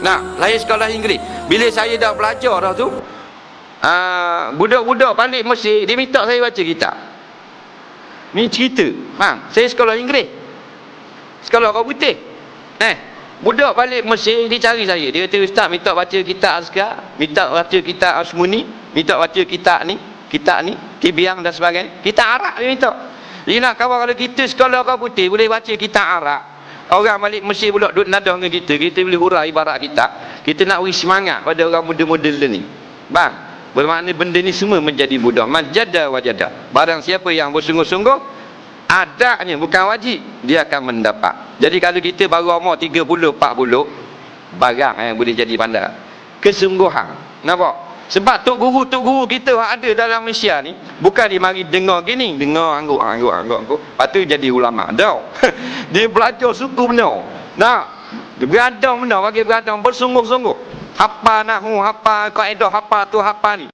Nak lahir sekolah Inggeris. Bila saya dah belajar dah tu, budak-budak balik Mesir, dia minta saya baca kitab. Ni cerita. Saya sekolah Inggeris. Sekolah orang putih. Budak balik Mesir, dia cari saya. Dia kata, "Ustaz, minta baca kitab Azkar, minta baca kitab Asmuni, minta baca kitab ni, Tibiang dan sebagainya." Kitab Arab dia minta. Dia nak kawan kalau kita sekolah orang putih boleh baca kitab Arab. Orang balik Mesir pula duduk nada dengan kita boleh hurah ibarat kita nak beri semangat pada orang muda-muda ni. Bang, bermakna benda ni semua menjadi mudah. Majada wajada. Barang siapa yang bersungguh-sungguh, adanya bukan wajib, dia akan mendapat. Jadi kalau kita baru umur 30, 40, barang yang boleh jadi pandai. Kesungguhan. Nampak? Sebab tok guru kita yang ada dalam Malaysia ni, bukan dia mari dengar gini, dengar angguk. Lepas tu jadi ulama. Dah. Dia belajar suku benar. Nah, beradang benar, bagi beradang bersungguh-sungguh. Hafal nahwu, hafal kaedah, hafal tu, hafal ni.